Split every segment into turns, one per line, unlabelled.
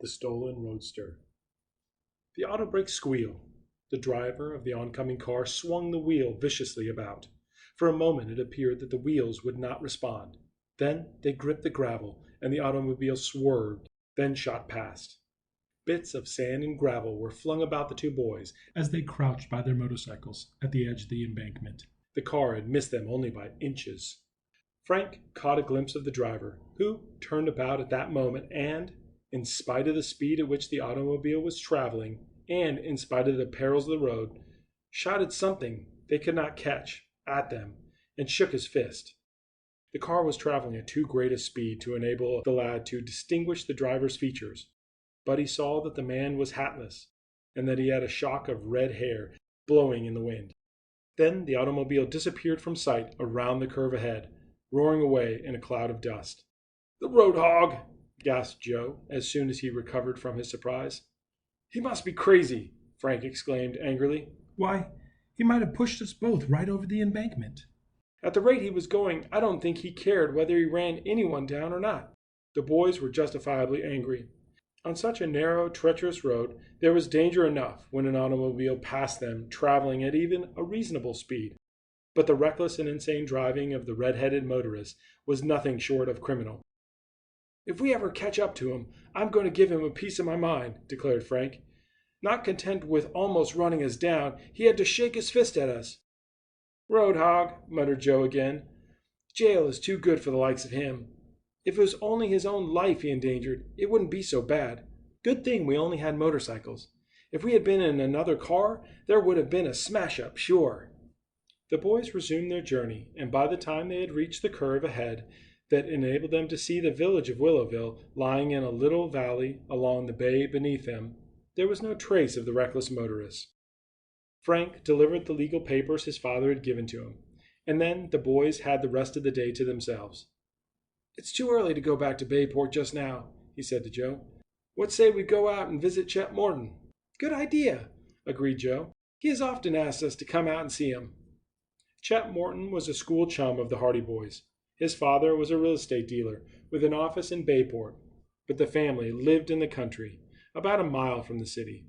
The Stolen Roadster. The auto brakes squealed. The driver of the oncoming car swung the wheel viciously about. For a moment it appeared that the wheels would not respond. Then they gripped the gravel, and the automobile swerved, then shot past. Bits of sand and gravel were flung about the two boys as they crouched by their motorcycles at the edge of the embankment. The car had missed them only by inches. Frank caught a glimpse of the driver, who turned about at that moment and, in spite of the speed at which the automobile was traveling, and in spite of the perils of the road, shouted something they could not catch at them and shook his fist. The car was traveling at too great a speed to enable the lad to distinguish the driver's features, but he saw that the man was hatless and that he had a shock of red hair blowing in the wind. Then the automobile disappeared from sight around the curve ahead, roaring away in a cloud of dust. "The road hog!" gasped Joe as soon as he recovered from his surprise. "He must be crazy!" Frank exclaimed angrily.
Why, he might have pushed us both right over the embankment.
"At the rate he was going, I don't think he cared whether he ran anyone down or not." The boys were justifiably angry. On such a narrow, treacherous road, there was danger enough when an automobile passed them traveling at even a reasonable speed. But the reckless and insane driving of the red-headed motorist was nothing short of criminal. "If we ever catch up to him, I'm going to give him a piece of my mind," declared Frank. "Not content with almost running us down, he had to shake his fist at us." "Road hog," muttered Joe again. "Jail is too good for the likes of him. If it was only his own life he endangered, it wouldn't be so bad. Good thing we only had motorcycles. If we had been in another car, there would have been a smash-up, sure." The boys resumed their journey, and by the time they had reached the curve ahead that enabled them to see the village of Willowville lying in a little valley along the bay beneath them, there was no trace of the reckless motorist. Frank delivered the legal papers his father had given to him, and then the boys had the rest of the day to themselves. "It's too early to go back to Bayport just now," he said to Joe. "What say we go out and visit Chet Morton?" "Good idea," agreed Joe. "He has often asked us to come out and see him." Chet Morton was a school chum of the Hardy boys. His father was a real estate dealer with an office in Bayport, but the family lived in the country, about a mile from the city.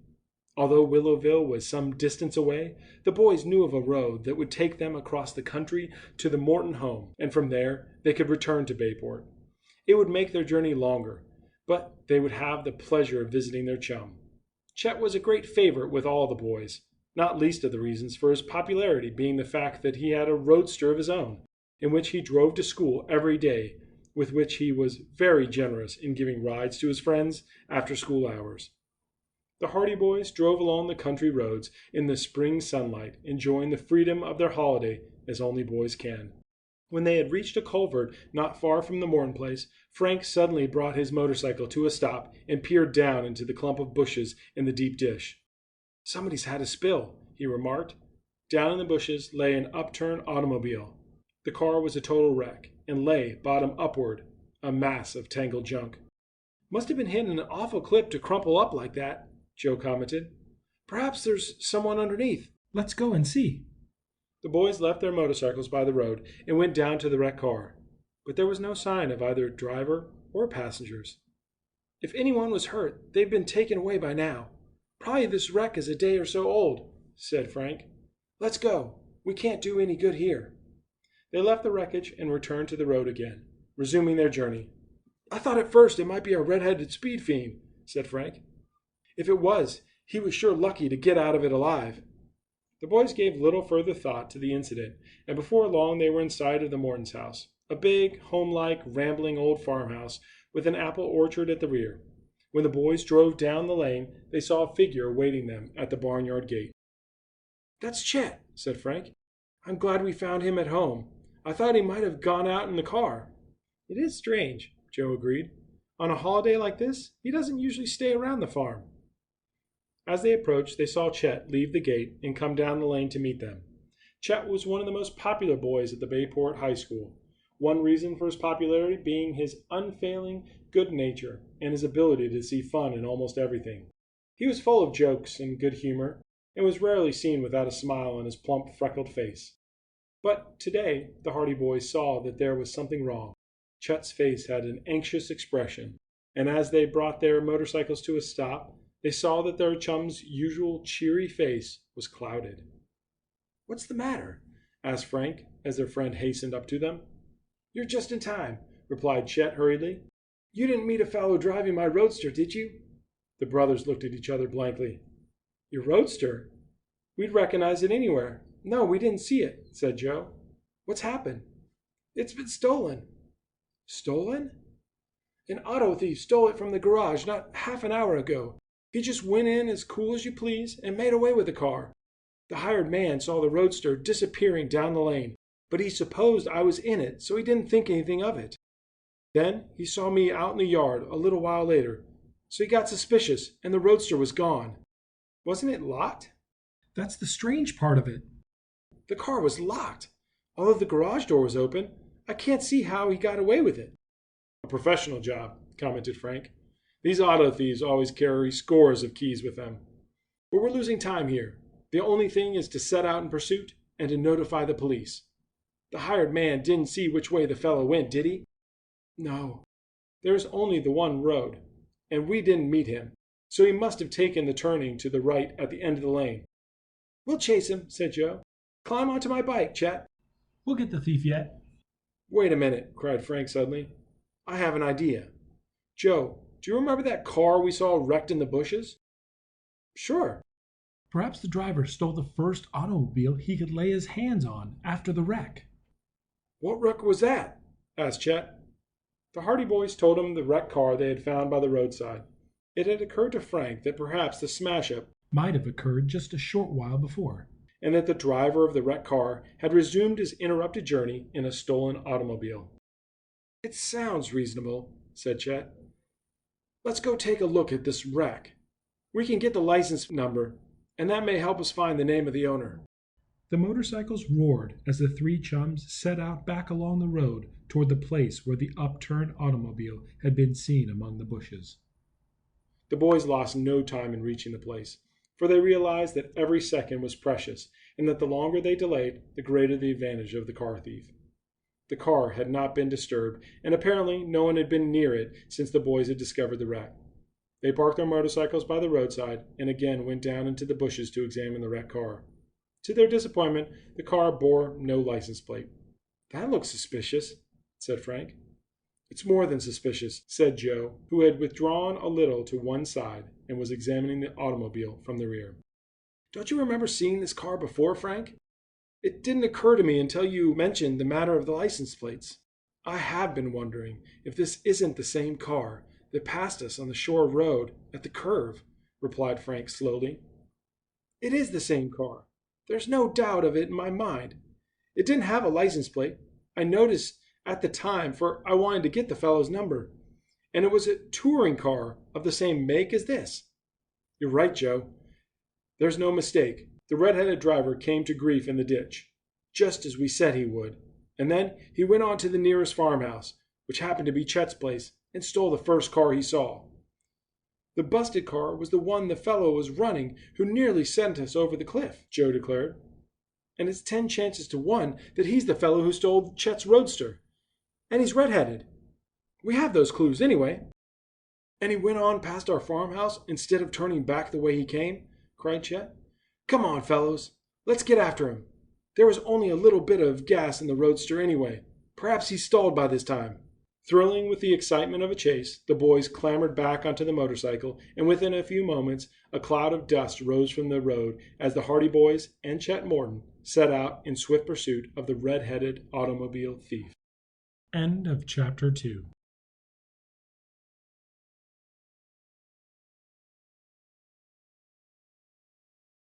Although Willowville was some distance away, the boys knew of a road that would take them across the country to the Morton home, and from there they could return to Bayport. It would make their journey longer, but they would have the pleasure of visiting their chum. Chet was a great favorite with all the boys, not least of the reasons for his popularity being the fact that he had a roadster of his own, in which he drove to school every day, with which he was very generous in giving rides to his friends after school hours. The Hardy boys drove along the country roads in the spring sunlight, enjoying the freedom of their holiday as only boys can. When they had reached a culvert not far from the Morton place, Frank suddenly brought his motorcycle to a stop and peered down into the clump of bushes in the deep dish. "Somebody's had a spill," he remarked. Down in the bushes lay an upturned automobile. The car was a total wreck and lay bottom upward, a mass of tangled junk. "Must have been hitting an awful clip to crumple up like that," Joe commented. "Perhaps there's someone underneath."
Let's go and see.
The boys left their motorcycles by the road and went down to the wrecked car, but there was no sign of either driver or passengers. "If anyone was hurt, they've been taken away by now. Probably this wreck is a day or so old," said Frank. "Let's go. We can't do any good here." They left the wreckage and returned to the road again, resuming their journey. "I thought at first it might be a red-headed speed fiend," said Frank. "If it was, he was sure lucky to get out of it alive." The boys gave little further thought to the incident, and before long they were in sight of the Morton's house, a big, homelike, rambling old farmhouse with an apple orchard at the rear. When the boys drove down the lane, they saw a figure awaiting them at the barnyard gate. "That's Chet," said Frank. "I'm glad we found him at home. I thought he might have gone out in the car." "It is strange," Joe agreed. "On a holiday like this, he doesn't usually stay around the farm." As they approached, they saw Chet leave the gate and come down the lane to meet them. Chet was one of the most popular boys at the Bayport High School, one reason for his popularity being his unfailing good nature and his ability to see fun in almost everything. He was full of jokes and good humor, and was rarely seen without a smile on his plump, freckled face. But today the Hardy boys saw that there was something wrong. Chet's face had an anxious expression, and as they brought their motorcycles to a stop, they saw that their chum's usual cheery face was clouded. "What's the matter?" asked Frank, as their friend hastened up to them. "You're just in time," replied Chet hurriedly. "You didn't meet a fellow driving my roadster, did you?" The brothers looked at each other blankly. "Your roadster? We'd recognize it anywhere." "No, we didn't see it," said Joe. "What's happened?" "It's been stolen." "Stolen?" "An auto thief stole it from the garage not half an hour ago. He just went in as cool as you please and made away with the car. The hired man saw the roadster disappearing down the lane, but he supposed I was in it, so he didn't think anything of it. Then he saw me out in the yard a little while later, so he got suspicious and the roadster was gone." "Wasn't it locked?"
That's the strange part of it.
"The car was locked. Although the garage door was open, I can't see how he got away with it." "A professional job," commented Frank. "These auto thieves always carry scores of keys with them. But we're losing time here. The only thing is to set out in pursuit and to notify the police. The hired man didn't see which way the fellow went, did he?" "No. There's only the one road, and we didn't meet him, so he must have taken the turning to the right at the end of the lane." "We'll chase him," said Joe. "Climb onto my bike, Chet."
We'll get the thief yet.
"Wait a minute," cried Frank suddenly. "I have an idea. Joe, do you remember that car we saw wrecked in the bushes?" "Sure."
Perhaps the driver stole the first automobile he could lay his hands on after the wreck.
"What wreck was that?" asked Chet. The Hardy boys told him the wrecked car they had found by the roadside. It had occurred to Frank that perhaps the smash-up
Might have occurred just a short while before.
and that the driver of the wrecked car had resumed his interrupted journey in a stolen automobile. "It sounds reasonable," said Chet. "Let's go take a look at this wreck. We can get the license number, and that may help us find the name of the owner."
The motorcycles roared as the three chums set out back along the road toward the place where the upturned automobile had been seen among the bushes.
The boys lost no time in reaching the place, for they realized that every second was precious, and that the longer they delayed, the greater the advantage of the car thief. The car had not been disturbed, and apparently no one had been near it since the boys had discovered the wreck. They parked their motorcycles by the roadside and again went down into the bushes to examine the wrecked car. To their disappointment, the car bore no license plate. "That looks suspicious," said Frank. "It's more than suspicious," said Joe, who had withdrawn a little to one side and was examining the automobile from the rear. "Don't you remember seeing this car before, Frank?" "It didn't occur to me until you mentioned the matter of the license plates. I have been wondering if this isn't the same car that passed us on the shore road at the curve," replied Frank slowly. "It is the same car. There's no doubt of it in my mind. It didn't have a license plate. I noticed at the time, for I wanted to get the fellow's number. And it was a touring car of the same make as this." "You're right, Joe. There's no mistake. The red-headed driver came to grief in the ditch, just as we said he would. And then he went on to the nearest farmhouse, which happened to be Chet's place, and stole the first car he saw. The busted car was the one the fellow was running who nearly sent us over the cliff," Joe declared. "And it's 10 chances to 1 that he's the fellow who stole Chet's roadster. And he's red-headed. We have those clues anyway." "And he went on past our farmhouse instead of turning back the way he came?" cried Chet. "Come on, fellows. Let's get after him. There was only a little bit of gas in the roadster anyway. Perhaps he's stalled by this time." Thrilling with the excitement of a chase, the boys clambered back onto the motorcycle, and within a few moments a cloud of dust rose from the road as the Hardy boys and Chet Morton set out in swift pursuit of the red-headed automobile thief.
End of chapter 2.